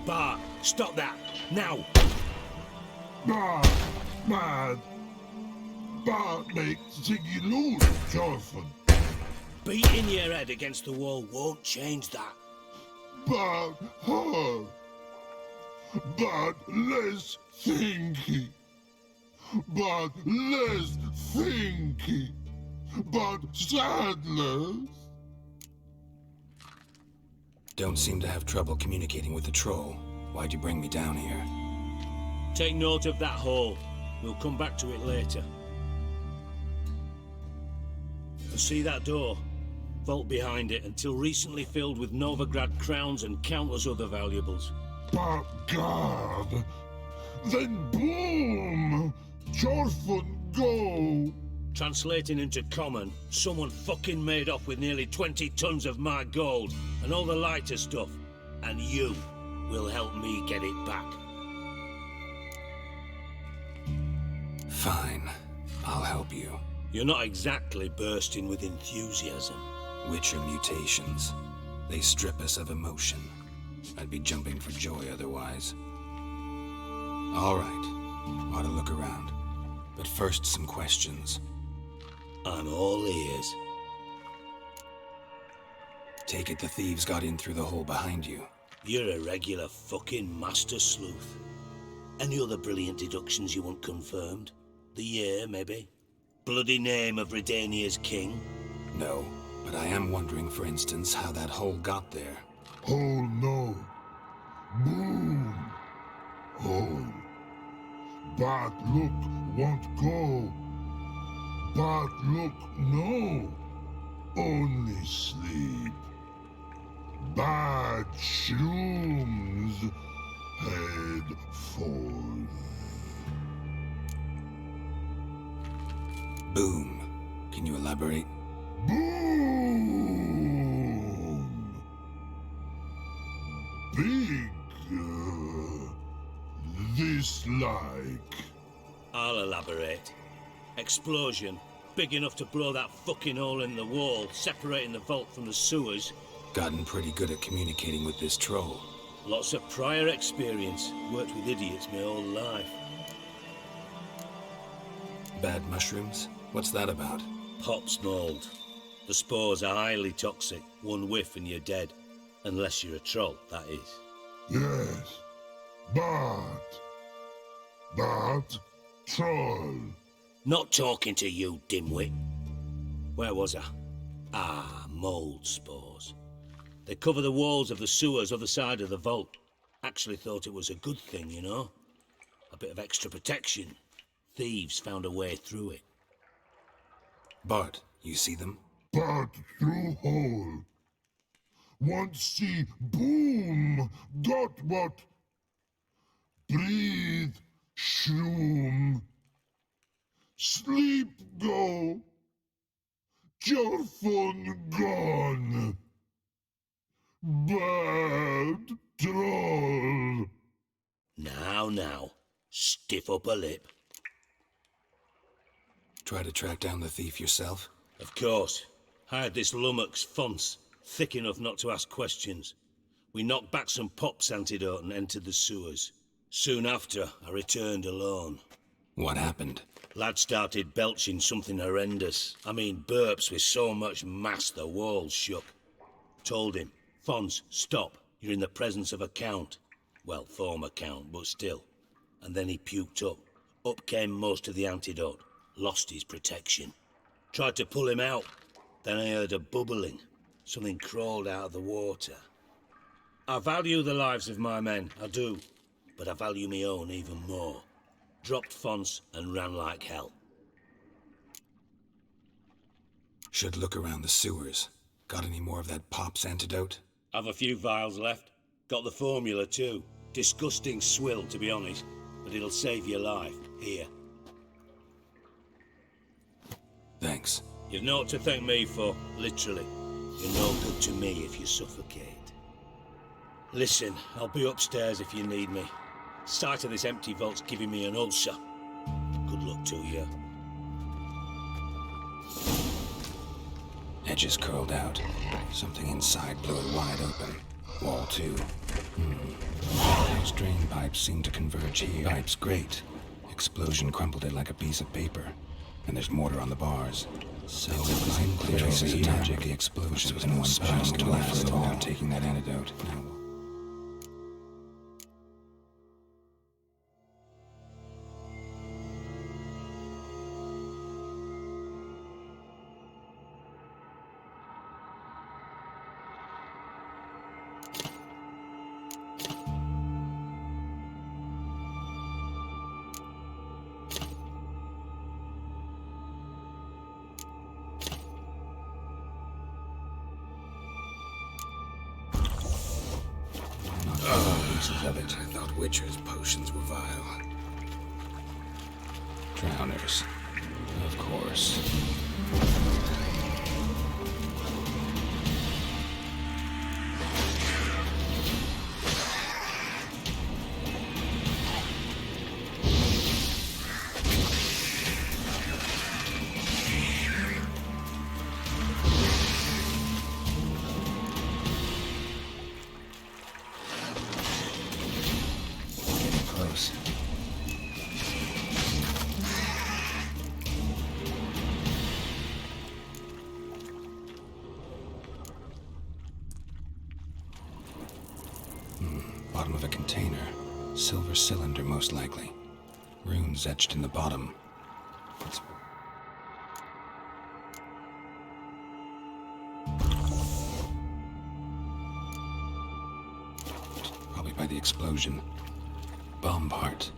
Bart, stop that! Now! Bart, man. Bart makes Ziggy lose, Jonathan. Beating your head against the wall won't change that. Bart, hard. Bart, less thinky. Bart, less thinky. Bart, sadness. Don't seem to have trouble communicating with the troll. Why'd you bring me down here? Take note of that hole. We'll come back to it later. See that door? Vault behind it, until recently filled with Novigrad crowns and countless other valuables. But God, then boom! Jonathan, go! Translating into common, someone fucking made off with nearly 20 tons of my gold and all the lighter stuff, and you will help me get it back. Fine, I'll help you. You're not exactly bursting with enthusiasm. Witcher mutations. They strip us of emotion. I'd be jumping for joy otherwise. All right, ought to look around. But first, some questions. I'm all ears. Take it the thieves got in through the hole behind you. You're a regular fucking master sleuth. Any other brilliant deductions you want confirmed? The year, maybe? Bloody name of Redania's king? No, but I am wondering, for instance, how that hole got there. Hole no. Boom. Hole. But look, won't go. But look, no. Only sleep. Bad shrooms. Head forth. Boom. Can you elaborate? Boom. Big. This like. I'll elaborate. Explosion, big enough to blow that fucking hole in the wall, separating the vault from the sewers. Gotten pretty good at communicating with this troll. Lots of prior experience. Worked with idiots my whole life. Bad mushrooms? What's that about? Pops mold. The spores are highly toxic. One whiff and you're dead. Unless you're a troll, that is. Yes. But. Troll. Not talking to you, dimwit. Where was I? Ah, mold spores. They cover the walls of the sewers other side of the vault. Actually thought it was a good thing, you know? A bit of extra protection. Thieves found a way through it. Bart, you see them? But through hole. Want see boom. Got what? Breathe. Shroom. Sleep go. Your phone gone. Bad troll. Now. Stiff upper lip. Try to track down the thief yourself? Of course. Hired this lummox Fonce, thick enough not to ask questions. We knocked back some pops antidote and entered the sewers. Soon after, I returned alone. What happened? Lad started belching something horrendous. I mean, burps with so much mass the walls shook. Told him, Fonce, stop. You're in the presence of a count. Well, former count, but still. And then he puked up. Up came most of the antidote. Lost his protection. Tried to pull him out. Then I heard a bubbling. Something crawled out of the water. I value the lives of my men, I do. But I value my own even more. Dropped Fonce and ran like hell. Should look around the sewers. Got any more of that pop's antidote? Have a few vials left. Got the formula too. Disgusting swill, to be honest. But it'll save your life. Here. Thanks. You've naught to thank me for, literally. You're no good to me if you suffocate. Listen, I'll be upstairs if you need me. Sight of this empty vault's giving me an ulcer. Good luck to you. Edges curled out. Something inside blew it wide open. Wall 2. Those drain pipes seem to converge here. Pipes, great. Explosion crumpled it like a piece of paper. And there's mortar on the bars. So clear traces of magic. The explosion was in one spiral to last without taking that antidote. Now, pieces of it. I thought Witcher's potions were vile. Drowners, of course. Close. Bottom of a container. Silver cylinder, most likely. Runes etched in the bottom. It's... Probably by the explosion. Bomb part.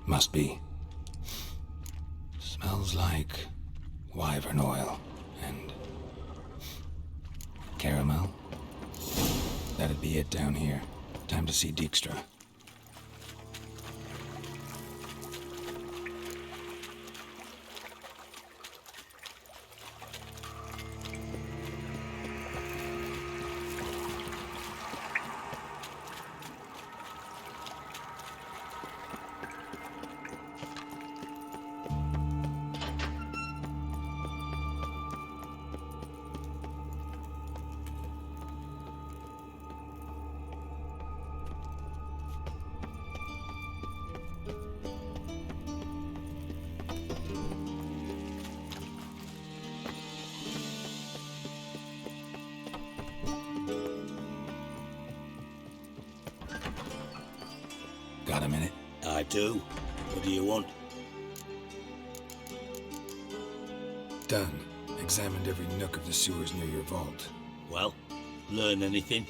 Must be. Smells like wyvern oil and caramel. That'd be it down here. Time to see Dijkstra. Got a minute? I do. What do you want? Done. Examined every nook of the sewers near your vault. Well, learn anything?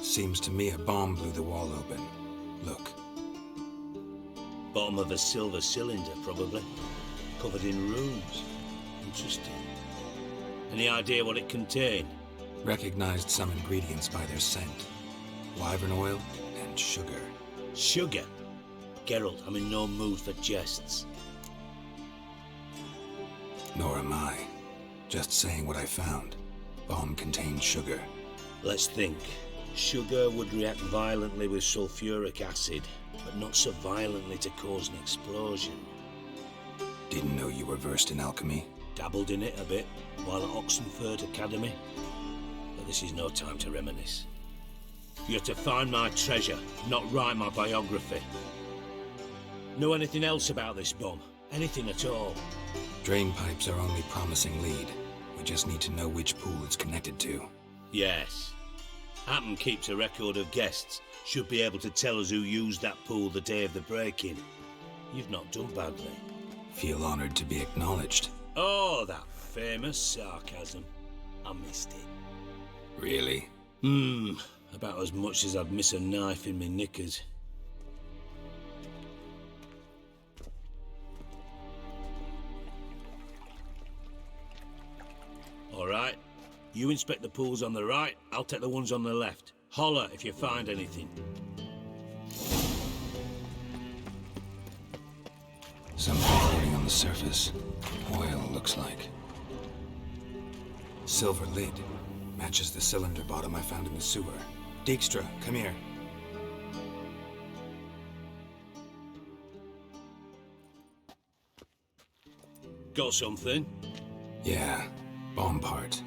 Seems to me a bomb blew the wall open. Look. Bottom of a silver cylinder, probably. Covered in runes. Interesting. Any idea what it contained? Recognized some ingredients by their scent. Wyvern oil and sugar. Sugar? Geralt, I'm in no mood for jests. Nor am I. Just saying what I found. Bomb contained sugar. Let's think. Sugar would react violently with sulfuric acid, but not so violently to cause an explosion. Didn't know you were versed in alchemy. Dabbled in it a bit while at Oxenford Academy. But this is no time to reminisce. You're to find my treasure, not write my biography. Know anything else about this bomb? Anything at all? Drain pipes are only promising lead. We just need to know which pool it's connected to. Yes. Hammond keeps a record of guests. Should be able to tell us who used that pool the day of the break-in. You've not done badly. Feel honored to be acknowledged. Oh, that famous sarcasm. I missed it. Really? About as much as I'd miss a knife in me knickers. All right. You inspect the pools on the right, I'll take the ones on the left. Holler if you find anything. Something floating on the surface. Oil, looks like. Silver lid. Matches the cylinder bottom I found in the sewer. Dijkstra, come here. Got something? Yeah, bomb part.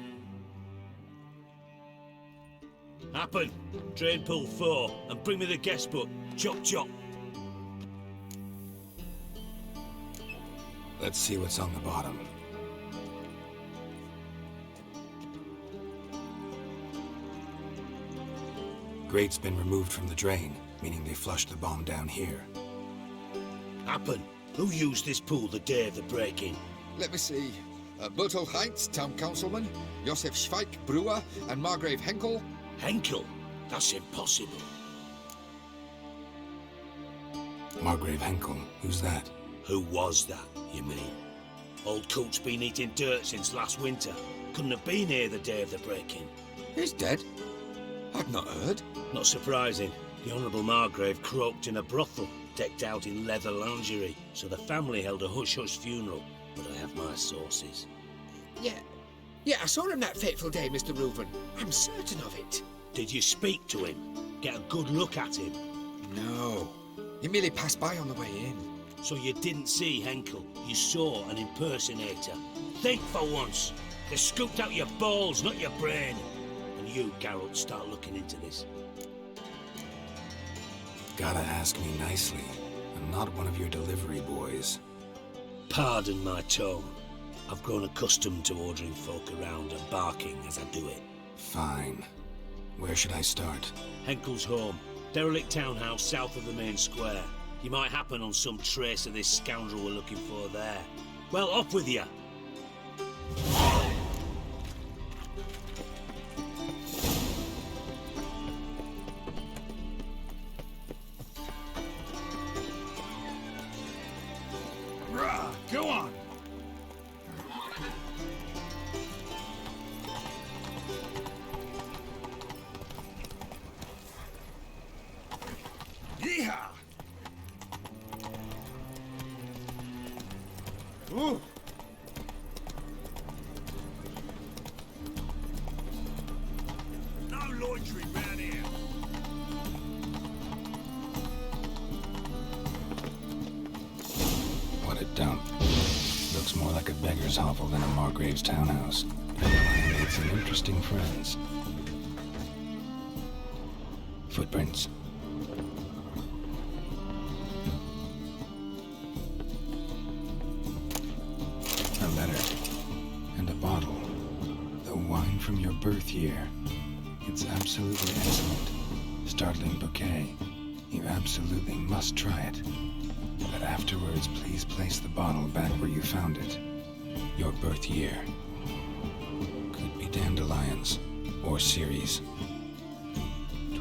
Happen. Drain pool 4 and bring me the guest book. Chop chop. Let's see what's on the bottom. Grate's been removed from the drain, meaning they flushed the bomb down here. Happen. Who used this pool the day of the break-in? Let me see. Bertel Heinz, town councilman, Josef Schweik, brewer, and Margrave Henkel. Henkel? That's impossible. Margrave Henkel, who's that? Who was that, you mean? Old Coot's been eating dirt since last winter. Couldn't have been here the day of the break-in. He's dead? I'd not heard. Not surprising. The Honourable Margrave croaked in a brothel, decked out in leather lingerie, so the family held a hush-hush funeral, but I have my sources. Yeah, I saw him that fateful day, Mr. Reuven. I'm certain of it. Did you speak to him? Get a good look at him? No. He merely passed by on the way in. So you didn't see Henkel, you saw an impersonator. Think for once. They scooped out your balls, not your brain. And you, Geralt, start looking into this. Gotta ask me nicely. I'm not one of your delivery boys. Pardon my tone. I've grown accustomed to ordering folk around and barking as I do it. Fine. Where should I start? Henkel's home. Derelict townhouse south of the main square. You might happen on some trace of this scoundrel we're looking for there. Well, off with you! Rah, go on. Yeehaw! Ooh. No loitering round here. What a dump. Looks more like a beggar's hovel than a Margrave's townhouse. I made some interesting friends. Footprints. A letter. And a bottle. The wine from your birth year. It's absolutely excellent. Startling bouquet. You absolutely must try it. But afterwards, please place the bottle back where you found it. Your birth year. Could be dandelions. Or Ceres.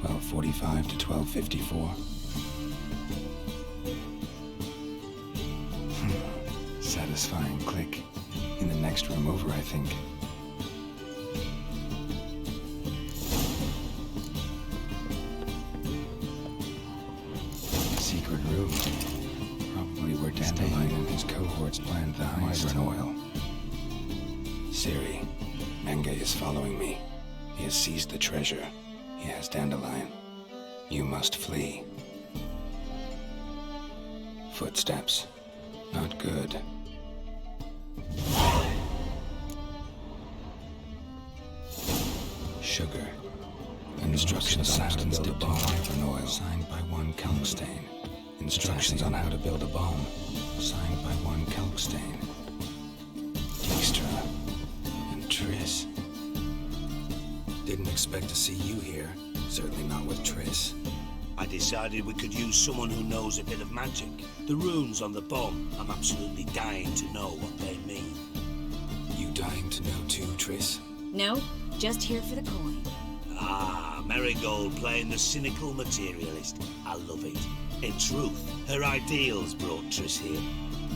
1245 to 1254. Satisfying click. In the next room over, I think. Secret room. Probably where Dandelion and his cohorts planned the heist. Wyvern oil. Ciri, MENGEI is following me. He has seized the treasure. He has Dandelion. You must flee. Footsteps. Not good. Sugar. Instructions on how to build a bomb. Wyvern oil. Signed by one Kalkstain. Instructions on how to build a bomb. Signed by one Kalkstain. Dijkstra. And Triss. Didn't expect to see you here. Certainly not with Triss. I decided we could use someone who knows a bit of magic. The runes on the bomb, I'm absolutely dying to know what they mean. You dying to know too, Triss? No, just here for the coin. Ah, Marigold playing the cynical materialist. I love it. In truth, her ideals brought Triss here.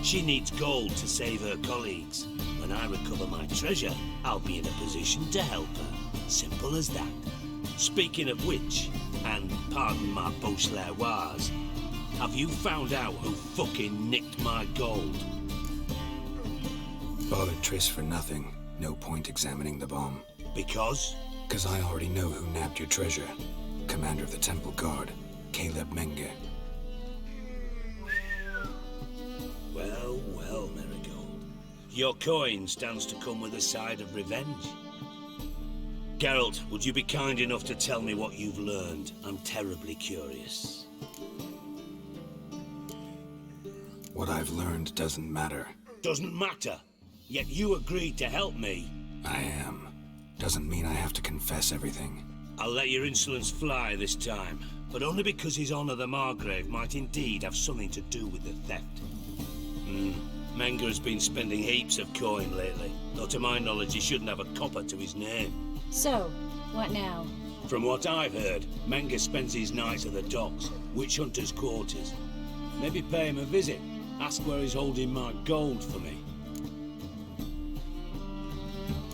She needs gold to save her colleagues. When I recover my treasure, I'll be in a position to help her. Simple as that. Speaking of which, and pardon my Beauclervoise, have you found out who fucking nicked my gold? Bothered Triss for nothing. No point examining the bomb. Because? 'Cause I already know who nabbed your treasure. Commander of the Temple Guard, Caleb MENGEI. Well, well, Marigold. Your coin stands to come with a side of revenge. Geralt, would you be kind enough to tell me what you've learned? I'm terribly curious. What I've learned doesn't matter. Doesn't matter. Yet you agreed to help me. I am. Doesn't mean I have to confess everything. I'll let your insolence fly this time, but only because His Honor the Margrave might indeed have something to do with the theft. Menga has been spending heaps of coin lately, though to my knowledge he shouldn't have a copper to his name. So, what now? From what I've heard, Menga spends his nights at the docks, witch hunters' quarters. Maybe pay him a visit. Ask where he's holding my gold for me.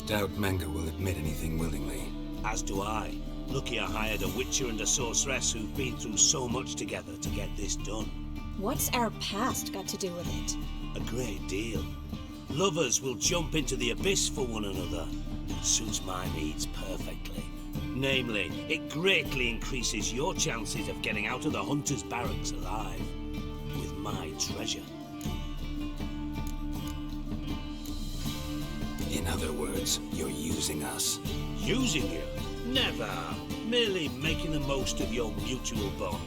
Doubt Menga will admit anything willingly. As do I. Lucky I hired a witcher and a sorceress who've been through so much together to get this done. What's our past got to do with it? A great deal. Lovers will jump into the abyss for one another. It suits my needs perfectly. Namely, it greatly increases your chances of getting out of the hunter's barracks alive. With my treasure. In other words, you're using us. Using you? Never. Merely making the most of your mutual bond.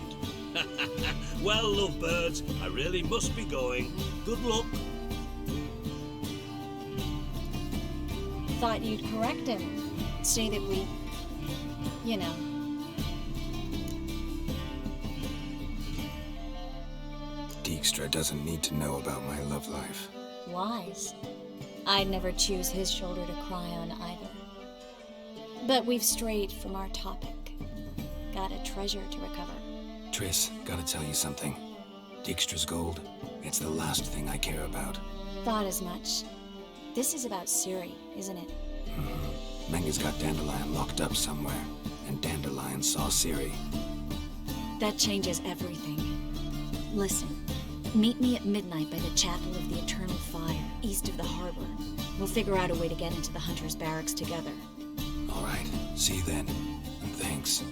Well, lovebirds, I really must be going. Good luck. Thought you'd correct him. Say that we... you know. Dijkstra doesn't need to know about my love life. Wise. I'd never choose his shoulder to cry on either. But we've strayed from our topic. Got a treasure to recover. Triss, gotta tell you something. Dijkstra's gold, it's the last thing I care about. Thought as much. This is about Ciri, isn't it? Menga's got Dandelion locked up somewhere, and Dandelion saw Ciri. That changes everything. Listen, meet me at midnight by the Chapel of the Eternal Fire, east of the harbor. We'll figure out a way to get into the Hunter's Barracks together. All right, see you then, and thanks.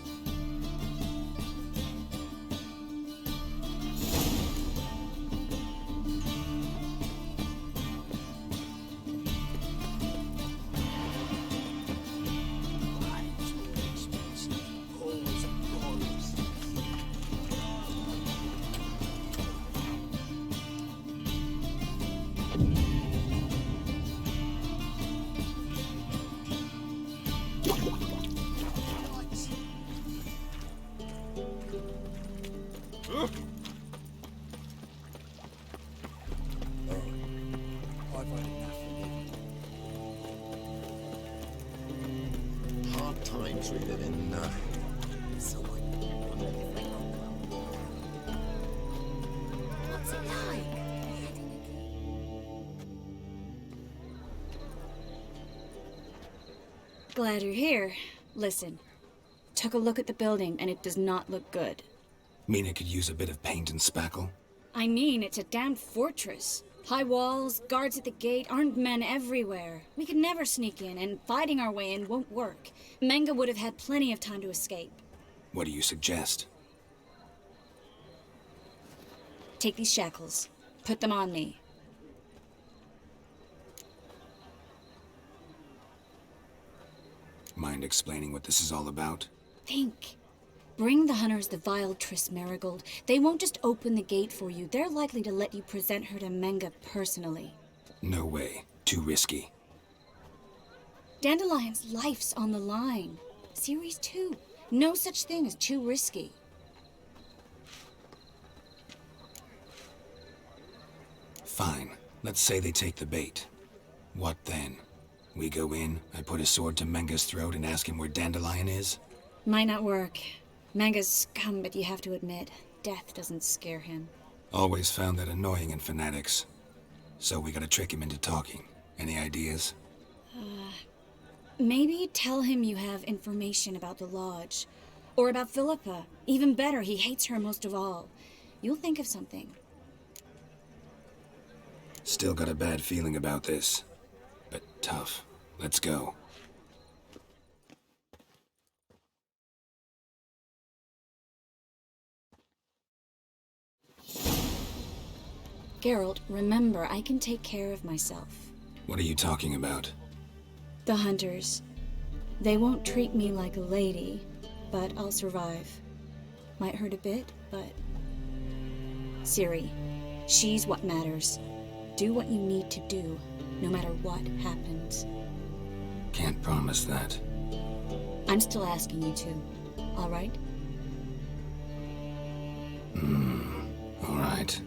Hard times we live in. What's it like? Glad you're here. Listen, took a look at the building and it does not look good. Mina could use a bit of paint and spackle. I mean, it's a damned fortress. High walls, guards at the gate, armed men everywhere. We could never sneak in, and fighting our way in won't work. Menga would have had plenty of time to escape. What do you suggest? Take these shackles. Put them on me. Mind explaining what this is all about? Think. Bring the hunters the vile Triss Marigold. They won't just open the gate for you. They're likely to let you present her to Menga personally. No way. Too risky. Dandelion's life's on the line. Series 2. No such thing as too risky. Fine. Let's say they take the bait. What then? We go in, I put a sword to Menga's throat and ask him where Dandelion is? Might not work. Menga's scum, but you have to admit, death doesn't scare him. Always found that annoying in fanatics. So we gotta trick him into talking. Any ideas? Maybe tell him you have information about the Lodge. Or about Philippa. Even better, he hates her most of all. You'll think of something. Still got a bad feeling about this. But tough. Let's go. Geralt, remember, I can take care of myself. What are you talking about? The hunters. They won't treat me like a lady, but I'll survive. Might hurt a bit, but... Ciri, she's what matters. Do what you need to do, no matter what happens. Can't promise that. I'm still asking you to, all right? All right.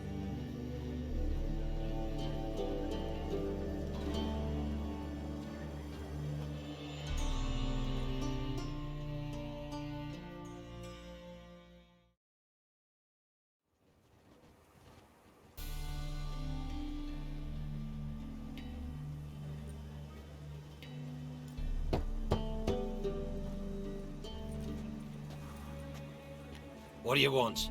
What do you want?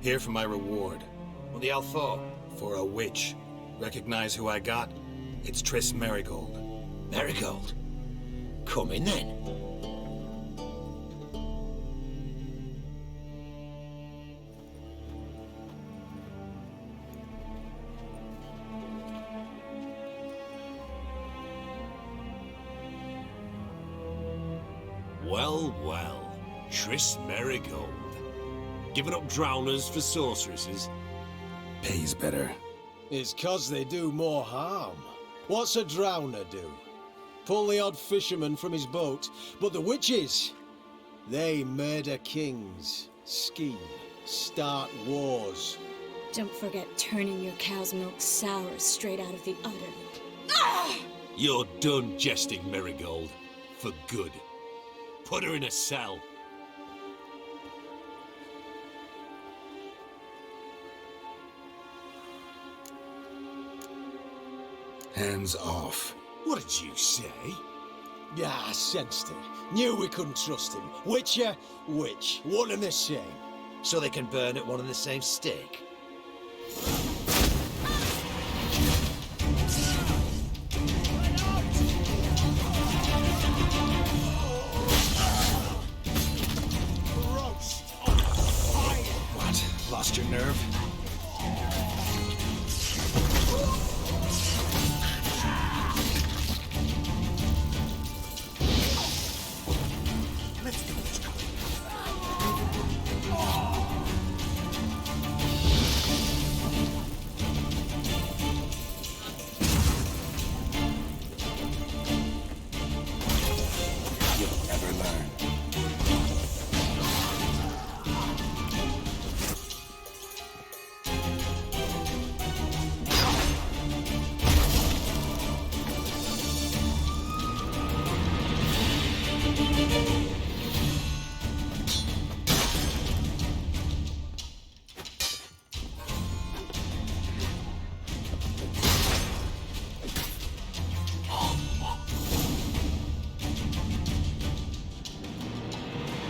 Here for my reward. What the hell for? For a witch. Recognize who I got? It's Triss Merigold. Marigold. Come in then. Well, well. Triss Merigold. Giving up drowners for sorceresses? Pays better. It's 'cause they do more harm. What's a drowner do? Pull the odd fisherman from his boat, but the witches, they murder kings, scheme, start wars. Don't forget turning your cow's milk sour straight out of the udder. You're done jesting, Merigold. For good. Put her in a cell. Hands off. What did you say? Yeah, I sensed it. Knew we couldn't trust him. Witcher, witch, one and the same. So they can burn at one and the same stake? What? Lost your nerve? You'll never learn.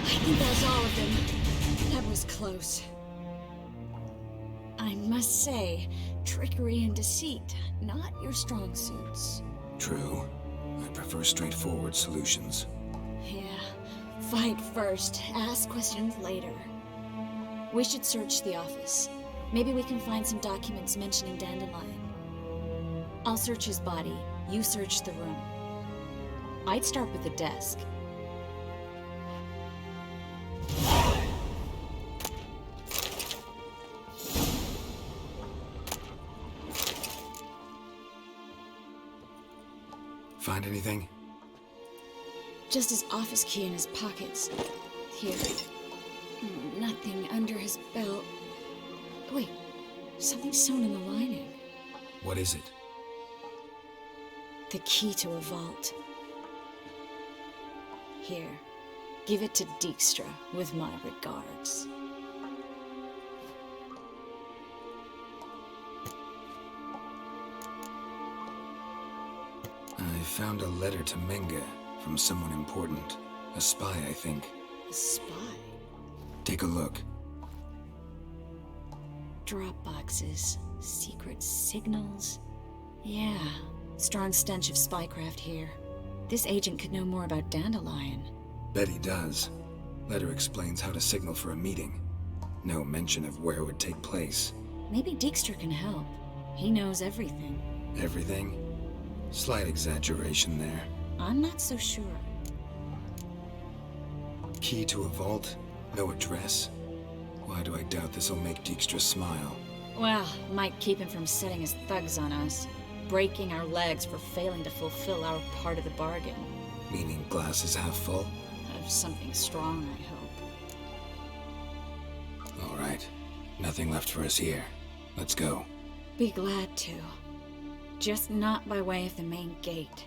I think that's all of them. That was close. I must say, trickery and deceit, not your strong suits. True. I prefer straightforward solutions. Yeah, fight first, ask questions later. We should search the office. Maybe we can find some documents mentioning Dandelion. I'll search his body, you search the room. I'd start with the desk. Find anything? Just his office key in his pockets. Here. Nothing under his belt. Wait, something's sewn in the lining. What is it? The key to a vault. Here, give it to Dijkstra with my regards. I found a letter to MENGEI from someone important. A spy, I think. A spy? Take a look. Drop boxes, secret signals. Yeah, strong stench of spycraft here. This agent could know more about Dandelion. Bet he does. Letter explains how to signal for a meeting. No mention of where it would take place. Maybe Dijkstra can help. He knows everything. Everything? Slight exaggeration there. I'm not so sure. Key to a vault? No address? Why do I doubt this'll make Dijkstra smile? Well, might keep him from setting his thugs on us, breaking our legs for failing to fulfill our part of the bargain. Meaning glass is half full? Of something strong, I hope. All right. Nothing left for us here. Let's go. Be glad to. Just not by way of the main gate.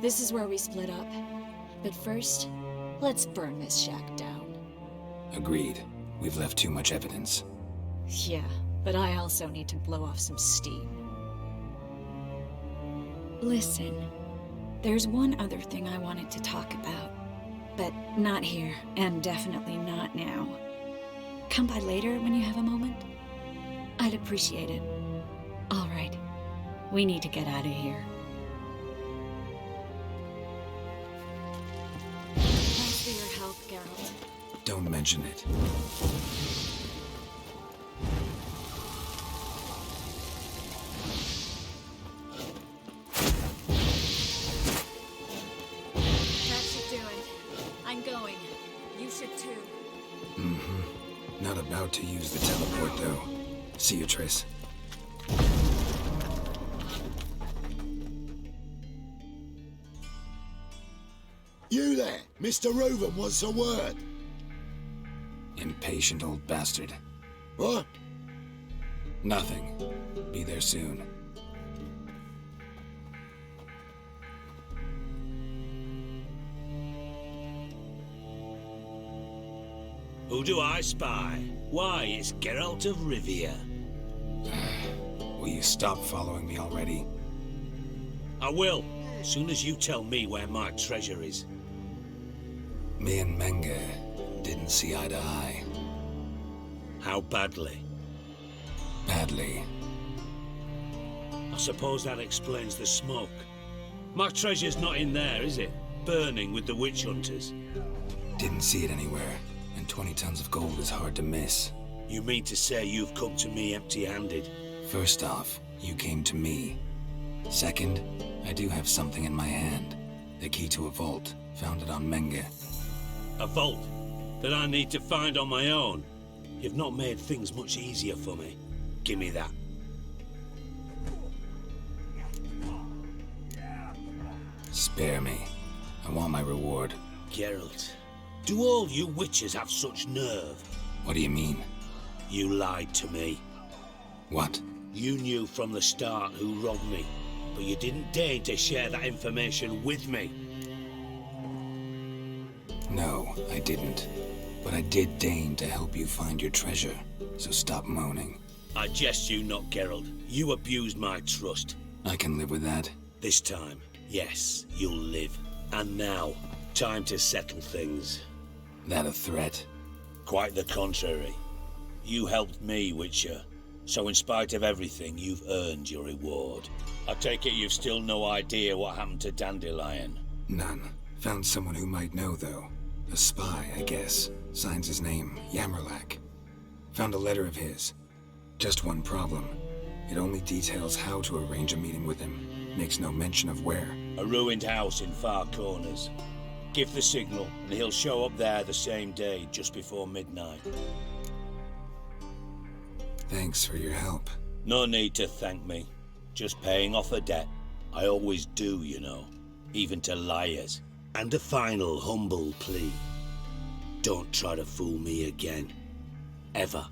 This is where we split up. But first, let's burn this shack down. Agreed. We've left too much evidence. Yeah, but I also need to blow off some steam. Listen, there's one other thing I wanted to talk about. But not here, and definitely not now. Come by later when you have a moment? I'd appreciate it. All right, we need to get out of here. Thanks for your help, Geralt. Don't mention it. That should do it. I'm going. You should too. Not about to use the teleport, though. See you, Triss. You there, Mr. Reuven wants a word. Impatient old bastard. What? Nothing. Be there soon. Who do I spy? Why, it's Geralt of Rivia. Will you stop following me already? I will, as soon as you tell me where my treasure is. Me and MENGEI didn't see eye to eye. How badly? Badly. I suppose that explains the smoke. My treasure's not in there, is it? Burning with the witch hunters. Didn't see it anywhere, and 20 tons of gold is hard to miss. You mean to say you've come to me empty-handed? First off, you came to me. Second, I do have something in my hand. The key to a vault, founded on MENGEI. A vault that I need to find on my own? You've not made things much easier for me. Give me that. Spare me. I want my reward. Geralt, do all you witches have such nerve? What do you mean? You lied to me. What? You knew from the start who robbed me, but you didn't deign to share that information with me. No, I didn't. But I did deign to help you find your treasure, so stop moaning. I jest you not, Geralt. You abused my trust. I can live with that. This time, yes, you'll live. And now, time to settle things. That a threat? Quite the contrary. You helped me, Witcher. So in spite of everything, you've earned your reward. I take it you've still no idea what happened to Dandelion. None. Found someone who might know, though. A spy, I guess. Signs his name, Yamerlak. Found a letter of his. Just one problem. It only details how to arrange a meeting with him. Makes no mention of where. A ruined house in Far Corners. Give the signal, and he'll show up there the same day, just before midnight. Thanks for your help. No need to thank me. Just paying off a debt. I always do, you know. Even to liars. And a final humble plea. Don't try to fool me again. Ever.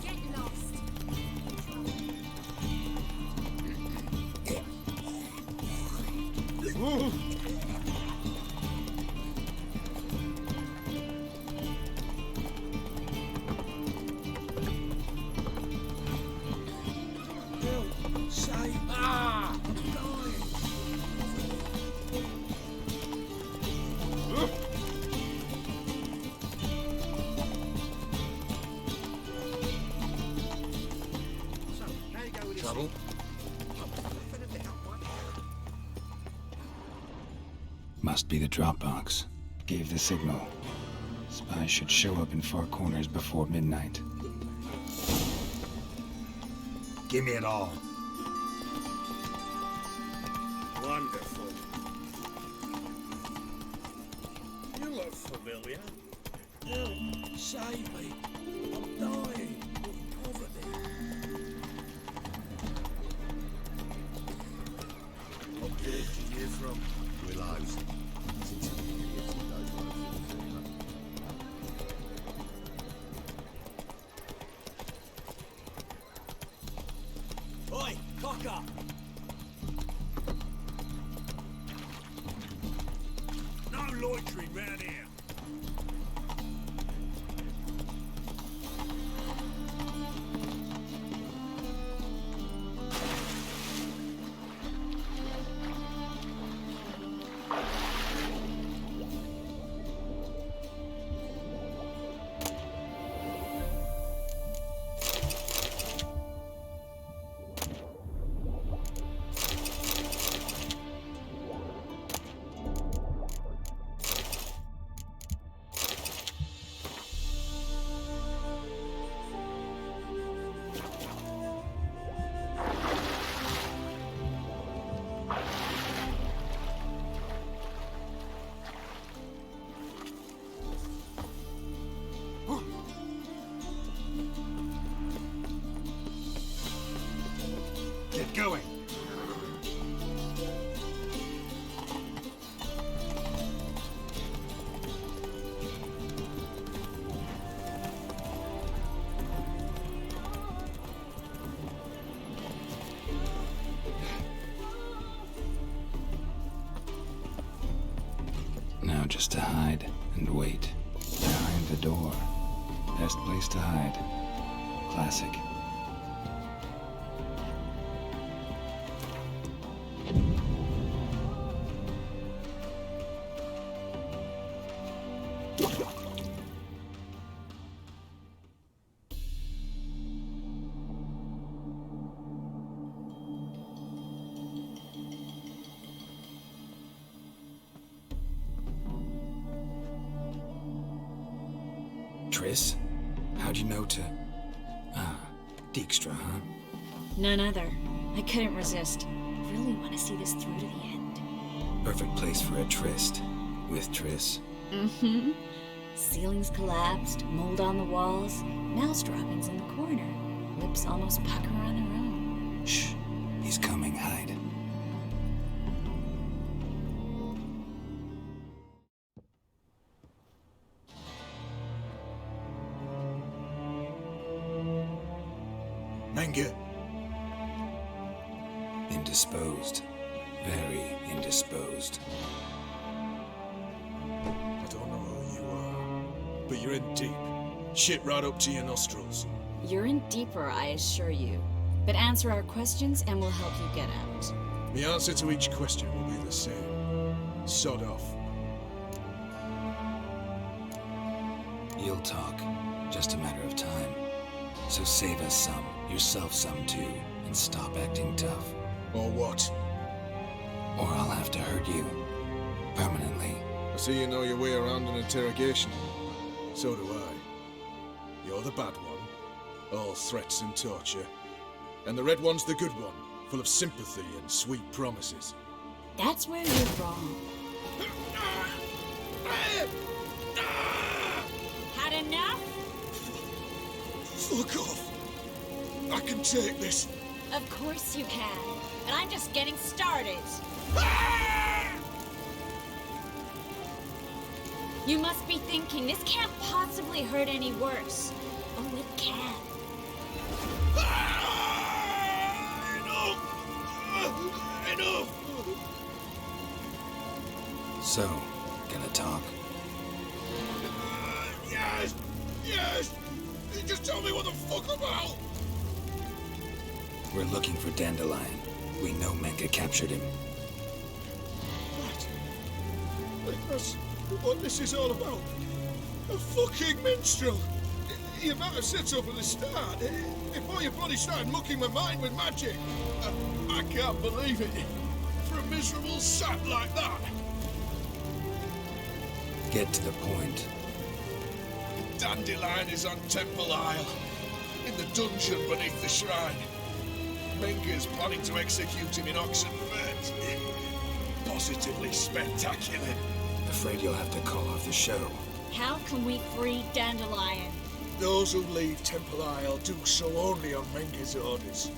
Get lost. Trouble? Must be the drop box. Gave the signal. Spies should show up in Four Corners before midnight. Give me it all. Wonderful. You look familiar. Oh, save me. I'm dying of poverty. What village are you from? Willows. Oi, cocker! No loitering round here. Get going. Now just to hide and wait. Behind the door. Best place to hide. Classic. Triss? How'd you know to... Ah, Dijkstra, huh? None other. I couldn't resist. Really want to see this through to the end. Perfect place for a tryst. With Triss. Mm-hmm. Ceilings collapsed, mold on the walls, mouse droppings in the corner. Lips almost pucker on their own. Shh. He's coming, hide. MENGEI. Indisposed. Very indisposed. I don't know who you are, but you're in deep. Shit right up to your nostrils. You're in deeper, I assure you. But answer our questions and we'll help you get out. The answer to each question will be the same. Sod off. You'll talk. Just a matter of time. So save us some, yourself some too, and stop acting tough. Or what? Or I'll have to hurt you. Permanently. I see you know your way around an interrogation. So do I. You're the bad one. All threats and torture. And the red one's the good one, full of sympathy and sweet promises. That's where you're wrong. Had enough? Fuck off! I can take this. Of course you can. And I'm just getting started. You must be thinking, this can't possibly hurt any worse. Oh, it can. So, gonna talk? Yes! Yes! Just tell me what the fuck about! We're looking for Dandelion. We know Menga captured him. That's what this is all about. A fucking minstrel! You might have said so from the start. Before you bloody started mucking my mind with magic. I can't believe it. For a miserable sap like that. Get to the point. Dandelion is on Temple Isle. In the dungeon beneath the shrine. Menga is planning to execute him in Oxenfurt. Positively spectacular. Afraid you'll have to call off the show. How can we free Dandelion? Those who leave Temple Isle do so only on Menga's orders.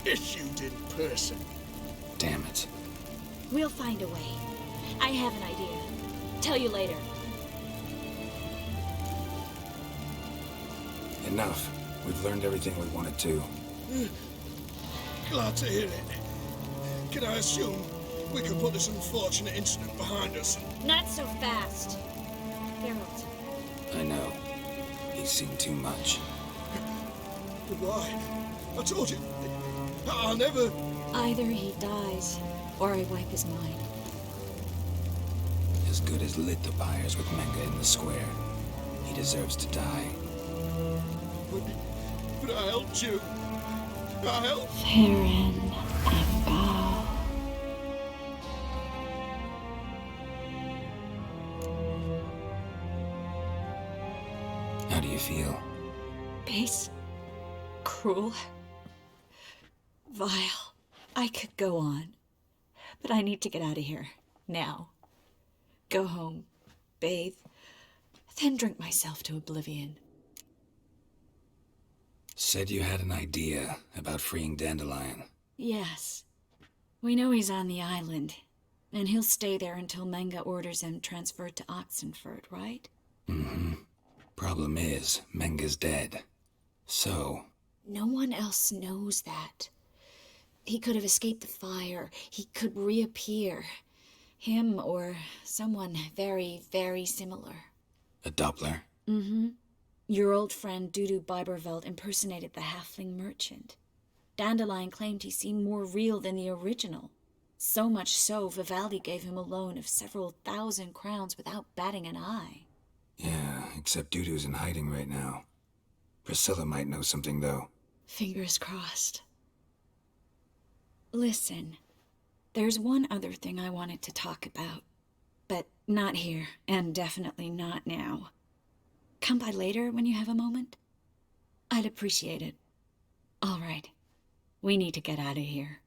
Issued in person. Damn it. We'll find a way. I have an idea. Tell you later. Enough. We've learned everything we wanted to. Glad to hear it. Can I assume we can put this unfortunate incident behind us? Not so fast. Geralt. I know. He's seen too much. But why? I told you. I'll never... Either he dies, or I wipe his mind. As good as lit the pyres with Menga in the square. He deserves to die. But I helped you. I helped... Farron and go. How do you feel? Base. Cruel. Vile. I could go on. But I need to get out of here. Now. Go home. Bathe. Then drink myself to oblivion. Said you had an idea about freeing Dandelion. Yes. We know he's on the island. And he'll stay there until Menga orders him transferred to Oxenfurt, right? Mm-hmm. Problem is, Menga's dead. So... No one else knows that. He could have escaped the fire. He could reappear. Him or someone very, very similar. A Doppler? Mm-hmm. Your old friend Dudu Biberveld impersonated the halfling merchant. Dandelion claimed he seemed more real than the original. So much so, Vivaldi gave him a loan of several thousand crowns without batting an eye. Yeah, except Dudu's in hiding right now. Priscilla might know something, though. Fingers crossed. Listen, there's one other thing I wanted to talk about. But not here, and definitely not now. Come by later when you have a moment? I'd appreciate it. All right. We need to get out of here.